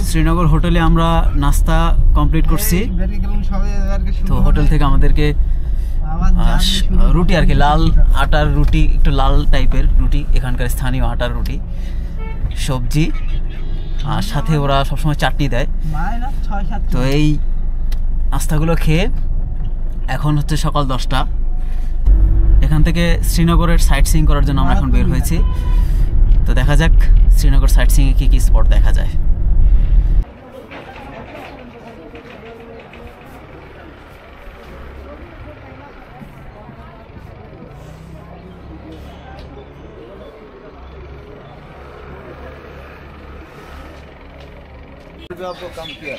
শ্রীনগর হোটেলে আমরা নাস্তা কমপ্লিট করছি। তো হোটেল থেকে আমাদেরকে রুটি আর কি, লাল আটার রুটি, একটু লাল টাইপের রুটি, এখানকার স্থানীয় আটার রুটি, সবজি, আর সাথে ওরা সবসময় চাটনি দেয়। তো এই নাস্তাগুলো খেয়ে এখন হচ্ছে সকাল 10টা। এখান থেকে শ্রীনগরের সাইট সিইং করার জন্য আমরা এখন বের হয়েছি। তো দেখা যাক শ্রীনগর সাইট সিইংয়ে কী কী স্পট দেখা যায়। आपको कम किया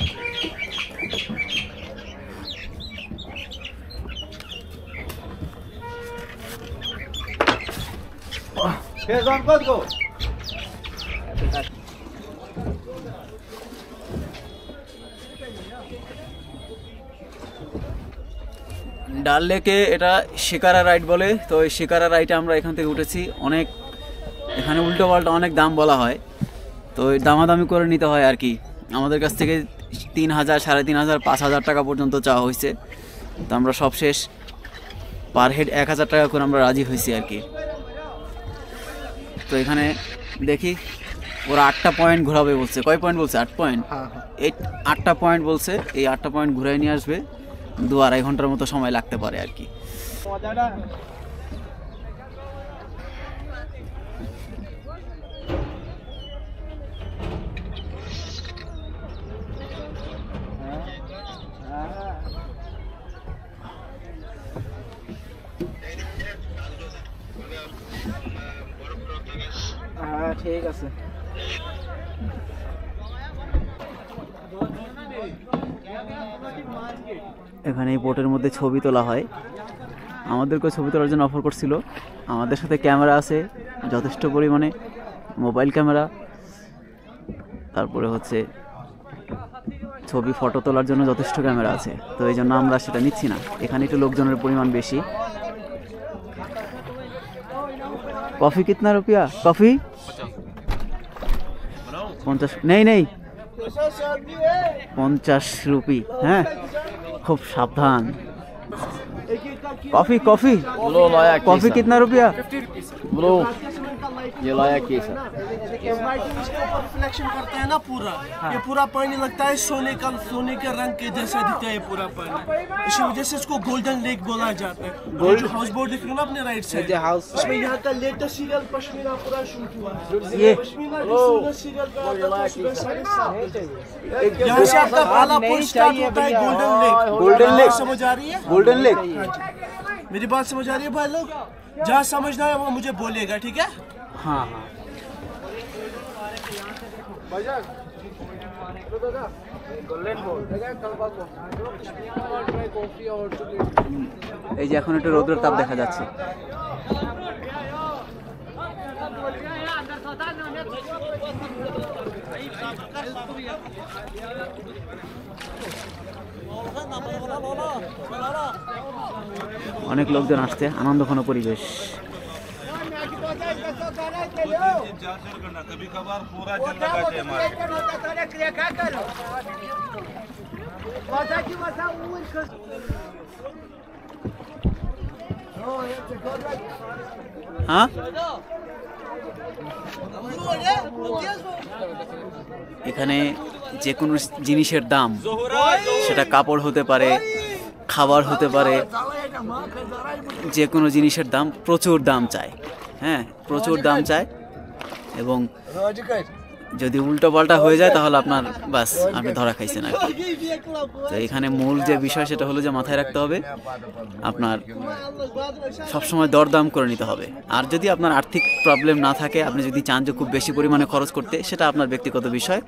ডাল লেকে এটা শিকারা রাইড বলে। তো এই শিকারা রাইডে আমরা এখান থেকে উঠেছি। অনেক এখানে উল্টো পাল্টা অনেক দাম বলা হয়, তো দামাদামি করে নিতে হয় আর কি। আমাদের কাছ থেকে 3000, 3500, 5000 টাকা পর্যন্ত চাওয়া হয়েছে। তো আমরা সবশেষ পার হেড 1000 টাকা করে আমরা রাজি হয়েছি আর কি। তো এখানে দেখি ওরা 8টা পয়েন্ট ঘোরাবে বলছে। কয় পয়েন্ট বলছে? 8 পয়েন্ট। এই 8টা পয়েন্ট বলছে। এই 8টা পয়েন্ট ঘুরাই নিয়ে আসবে। 2-2.5 ঘন্টার মতো সময় লাগতে পারে আর কি। ঠিক আছে। এখানে এই বোটের মধ্যে ছবি তোলা হয়। আমাদেরকেও ছবি তোলার জন্য অফার করছিল। আমাদের সাথে ক্যামেরা আছে যথেষ্ট পরিমাণে, মোবাইল ক্যামেরা, তারপরে হচ্ছে ছবি ফটো তোলার জন্য যথেষ্ট ক্যামেরা আছে। তো এই জন্য আমরা সেটা নিচ্ছি না। এখানে একটু লোকজনের পরিমাণ বেশি। কফি কিতনা রুপিয়া? কফি 50 নেই 50 রুপি। হ্যাঁ, খুব সাবধান। कॉफी कॉफी कॉफी कितना रुपया? ब्रो ये लाया केस है। रिफ्लेक्शन करता है ना पूरा, ये पूरा पानी लगता है सोने के रंग के जैसा दिखता है पूरा पानी। इसी वजह से इसको गोल्डन लेक बोला जाता है। जो हाउस बोट दिख रहा है ना अपने राइट साइड, इसमें यहाँ का लेटेस्ट सीरियल पश्मीना पूरा शूट हुआ है। ये पश्मीना सीरियल का यहाँ से आपका पहला पुल स्टार्ट होता है गोल्डन लेक। समझ आ रही है? Golden lake. मेरी बात समझ आ रही है भाई लोग? जहाँ समझना है वो मुझे बोलिएगा, ठीक है? हाँ हाँ। এই যে এখন একটু রোদের তাপ দেখা যাচ্ছে। অনেক লোকজন আসছে, আনন্দঘন পরিবেশ। হ্যাঁ, এখানে যে কোনো জিনিসের দাম, সেটা কাপড় হতে পারে, খাবার হতে পারে, যে কোনো জিনিসের দাম প্রচুর দাম চায়। হ্যাঁ, প্রচুর দাম চায়। এবং যদি উল্টো পাল্টা হয়ে যায় তাহলে আপনার বাস, আপনি ধরা খাইছেন আর কি। তো এখানে মূল যে বিষয় সেটা হলো যে মাথায় রাখতে হবে আপনার সবসময় দরদাম করে নিতে হবে। আর যদি আপনার আর্থিক প্রবলেম না থাকে, আপনি যদি চান যে খুব বেশি পরিমাণে খরচ করতে, সেটা আপনার ব্যক্তিগত বিষয়।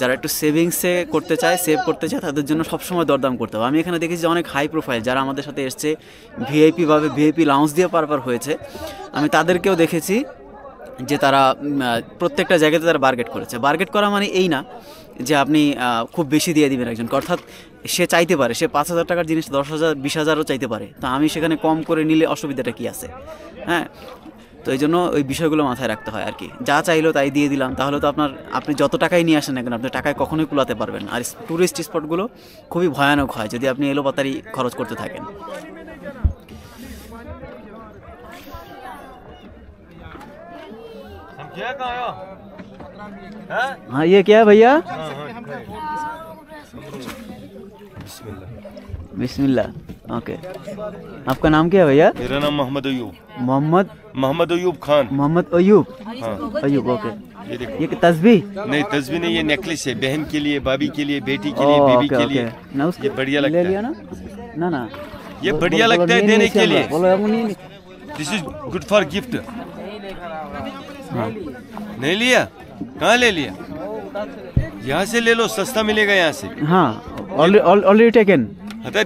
যারা একটু সেভিংসে করতে চায়, সেভ করতে চায়, তাদের জন্য সবসময় দরদাম করতে হবে। আমি এখানে দেখেছি যে অনেক হাই প্রোফাইল যারা আমাদের সাথে এসছে, ভিআইপি লাউঞ্জ দিয়ে পার হয়েছে, আমি তাদেরকেও দেখেছি যে তারা প্রত্যেকটা জায়গাতে তারা বার্গেট করেছে। বার্গেট করা মানে এই না যে আপনি খুব বেশি দিয়ে দিবেন একজনকে, অর্থাৎ সে চাইতে পারে, সে 5000 টাকার জিনিস 10,000 20,000ও চাইতে পারে। তো আমি সেখানে কম করে নিলে অসুবিধাটা কি আছে? হ্যাঁ, তো এই জন্য ওই বিষয়গুলো মাথায় রাখতে হয় আর কি। যা চাইলো তাই দিয়ে দিলাম, তাহলে তো আপনি যত টাকাই নিয়ে আসেন না কেন আপনি টাকায় কখনোই কুলাতে পারবেন না। আর ট্যুরিস্ট স্পটগুলো খুবই ভয়ানক হয় যদি আপনি এলোপাতারি খরচ করতে থাকেন। हाँ ये क्या है भैया? बिस्मिल्लाह। ओके, आपका नाम क्या है भैया? मेरा नाम मोहम्मद अयूब। मोहम्मद अयूब खान। मोहम्मद अयूब। हाँ। अयूब, ओके। ये देखो, ये तस्बीह? नहीं तस्बीह नहीं, ये नेकलेस है, बहन के लिए, भाभी के लिए, बेटी के लिए, बीबी के लिए। ना उसको ये बढ़िया लगता ले है लिया ना? ना ना, ये बढ़िया लगता है देने के लिए। बोलो नहीं। This is good for gift. नहीं लिया? कहाँ ले लिया? यहाँ से ले लो, सस्ता मिलेगा यहाँ से। हाँ, already taken.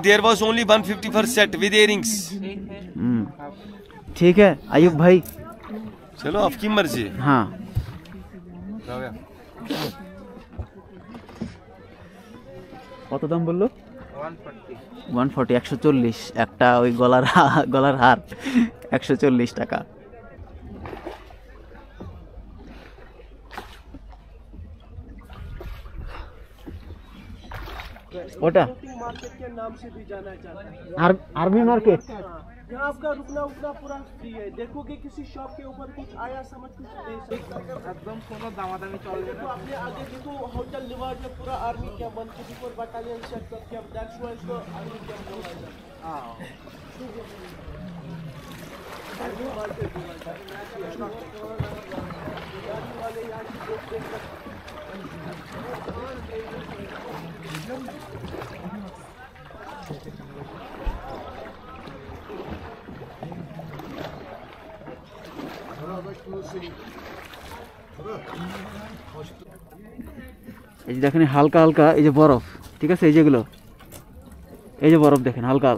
There was only 150 for set with earrings। ठीक है अयूब भाई, चलो आपकी मर्जी। हाँ কত দাম বললো? 140। 140 একটা ওই গলার হার 140 টাকা। ওটা मार्केट के नाम से भी जाना जाता है। Army market. यहाँ आपका रुकना उकना पूरा फ्री है। देखोगे किसी शॉप के ऊपर कुछ आया समझ कुछ एकदम सोना दामादामी चल रहा है। तो आपने आगे देखो होटल लिवाड में पूरा army camp 154 battalion sector camp, that's why इसको आर्मी कैंप बोला जाता है। এই যে দেখেন হালকা হালকা এই যে বরফ, ঠিক আছে, এই যেগুলো এই যে বরফ দেখেন হালকা,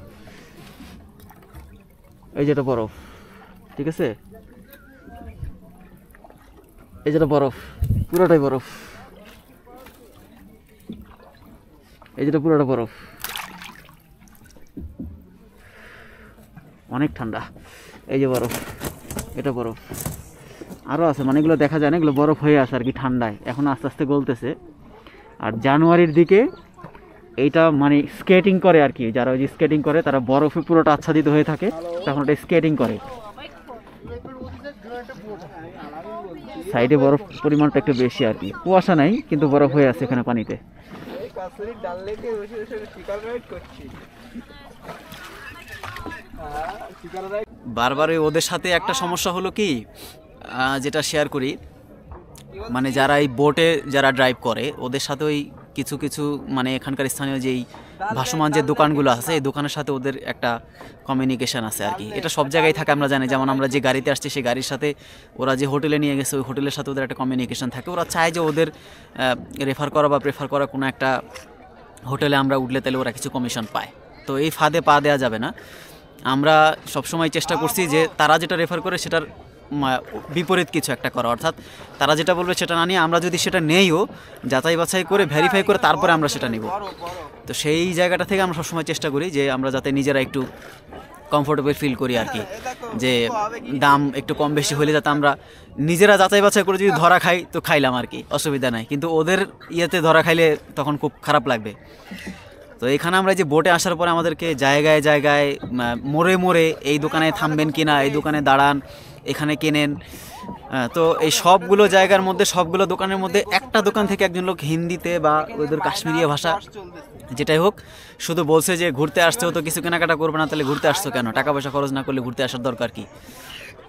এই যেটা বরফ, ঠিক আছে, এই যেটা বরফ, পুরোটাই বরফ, এই যেটা পুরোটা বরফ, অনেক ঠান্ডা। এই যে বরফ, এটা বরফ, আরও আছে, মানে এগুলো দেখা যায় না, এগুলো বরফ হয়ে আসে আর কি ঠান্ডায়, এখন আস্তে আস্তে গলতেছে। আর জানুয়ারির দিকে এইটা মানে স্কেটিং করে আর কি, যারা ওই যে স্কেটিং করে তারা বরফে পুরোটা আচ্ছাদিত হয়ে থাকে, তখন ওটা স্কেটিং করে। সাইডে বরফ পরিমাণটা একটু বেশি আর কি, কুয়াশা নাই কিন্তু বরফ হয়ে আছে এখানে পানিতে। বারবার ওদের সাথে একটা সমস্যা হলো কি, যেটা শেয়ার করি, মানে যারা এই বোটে যারা ড্রাইভ করে ওদের সাথে ওই কিছু কিছু মানে এখানকার স্থানীয় যেই ভাসমান যে দোকানগুলো আছে এই দোকানের সাথে ওদের একটা কমিউনিকেশন আছে আর কি। এটা সব জায়গায় থাকে আমরা জানি, যেমন আমরা যে গাড়িতে আসছি সেই গাড়ির সাথে ওরা যে হোটেলে নিয়ে গেছে ওই হোটেলের সাথে ওদের একটা কমিউনিকেশন থাকে। ওরা চায় যে ওদের রেফার করা বা প্রেফার করা কোনো একটা হোটেলে আমরা উঠলে তাহলে ওরা কিছু কমিশন পায়। তো এই ফাঁদে পা দেওয়া যাবে না। আমরা সবসময় চেষ্টা করছি যে তারা যেটা রেফার করে সেটার বিপরীত কিছু একটা করা, অর্থাৎ তারা যেটা বলবে সেটা না নিয়ে আমরা যদি সেটা নেইও যাচাই বাছাই করে ভেরিফাই করে তারপরে আমরা সেটা নিব। তো সেই জায়গাটা থেকে আমরা সবসময় চেষ্টা করি যে আমরা যাতে নিজেরা একটু কমফোর্টেবল ফিল করি আর কি, যে দাম একটু কম বেশি হলে যাতে আমরা নিজেরা যাচাই বাছাই করে যদি ধরা খাই তো খাইলাম আর কি, অসুবিধা নাই, কিন্তু ওদের ইয়েতে ধরা খাইলে তখন খুব খারাপ লাগবে। তো এখানে আমরা যে বোটে আসার পরে আমাদেরকে জায়গায় জায়গায় মোড়ে মোড়ে এই দোকানে থামবেন কিনা, এই দোকানে দাঁড়ান, এখানে কেনেন। তো এই সবগুলো জায়গার মধ্যে সবগুলো দোকানের মধ্যে একটা দোকান থেকে একজন লোক হিন্দিতে বা ওদের কাশ্মীরি ভাষা যেটাই হোক শুধু বলছে যে ঘুরতে আসছো তো কিছু কেনাকাটা করবে না, তাহলে ঘুরতে আসছো কেন, টাকা পয়সা খরচ না করলে ঘুরতে আসার দরকার কি।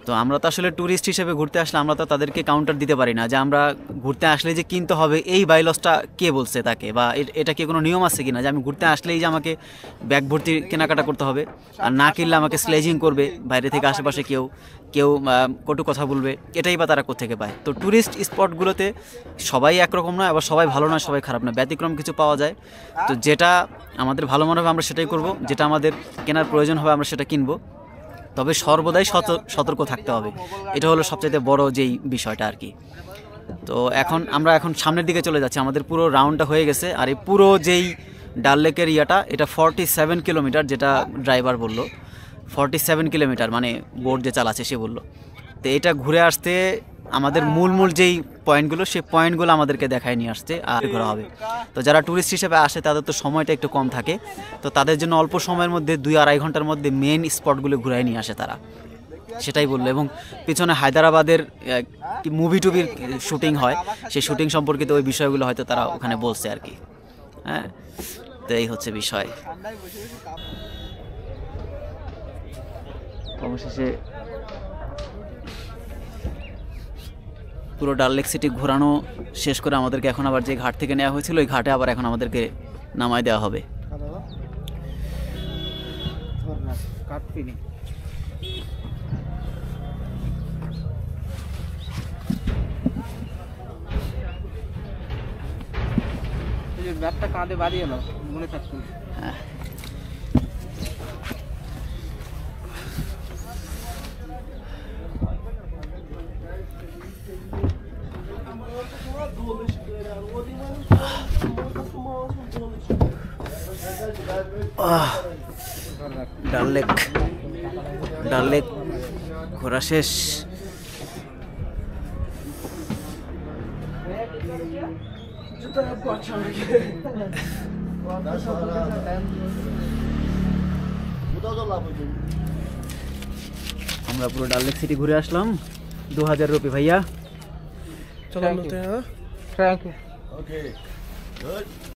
তো আমরা তো আসলে ট্যুরিস্ট হিসেবে ঘুরতে আসলে আমরা তো তাদেরকে কাউন্টার দিতে পারি না যে আমরা ঘুরতে আসলে যে কিনতে হবে, এই বাইলসটা কে বলছে তাকে, বা এটা কি কোনো নিয়ম আছে কিনা যে আমি ঘুরতে আসলেই যে আমাকে ব্যাগ ভর্তি কেনাকাটা করতে হবে, আর না কিনলে আমাকে স্লেজিং করবে বাইরে থেকে আশেপাশে কেউ কটু কথা বলবে, এটাই বা তারা কোত্থেকে পায়। তো ট্যুরিস্ট স্পটগুলোতে সবাই একরকম নয়, আবার সবাই ভালো নয় সবাই খারাপ নয়, ব্যতিক্রম কিছু পাওয়া যায়। তো যেটা আমাদের ভালো মনে হবে আমরা সেটাই করব, যেটা আমাদের কেনার প্রয়োজন হবে আমরা সেটা কিনবো, তবে সর্বদাই সতর্ক থাকতে হবে। এটা হলো সবচাইতে বড় যেই বিষয়টা আর কি। তো আমরা এখন সামনের দিকে চলে যাচ্ছি, আমাদের পুরো রাউন্ডটা হয়ে গেছে। আর এই পুরো যেই ডাল লেকের এটা 47 কিলোমিটার, যেটা ড্রাইভার বললো 47 কিলোমিটার, মানে বোট যে চালাচ্ছে সে বললো। তো এটা ঘুরে আসতে আমাদের মূল যেই পয়েন্টগুলো সেই পয়েন্টগুলো আমাদেরকে দেখায় নিয়ে আসছে আর ঘোরা হবে। তো যারা ট্যুরিস্ট হিসেবে আসে তাদের তো সময়টা একটু কম থাকে, তো তাদের জন্য অল্প সময়ের মধ্যে 2-2.5 ঘন্টার মধ্যে মেন স্পটগুলো ঘুরায় নিয়ে আসে তারা, সেটাই বললো। এবং পিছনে হায়দ্রাবাদের মুভি টুভির শুটিং হয়, সেই শুটিং সম্পর্কিত ওই বিষয়গুলো হয়তো তারা ওখানে বলছে আর কি। হ্যাঁ, তো এই হচ্ছে বিষয়। অবশেষে পুরো ডাল লেক সিটি ঘোরানো শেষ করে আমাদেরকে এখন আবার যে ঘাট থেকে নেওয়া হয়েছিল ওই ঘাটে আবার এখন আমাদেরকে নামায় দেওয়া হবে। ব্যাগটা কাঁধে বাড়িয়ে নাও, মনে থাকবে। হ্যাঁ, ডাল লেক ঘোরা শেষ। আমরা পুরো ডাল লেক সিটি ঘুরে আসলাম। 2000 রুপি ভাইয়া। चलो मिलते हैं। Thank you.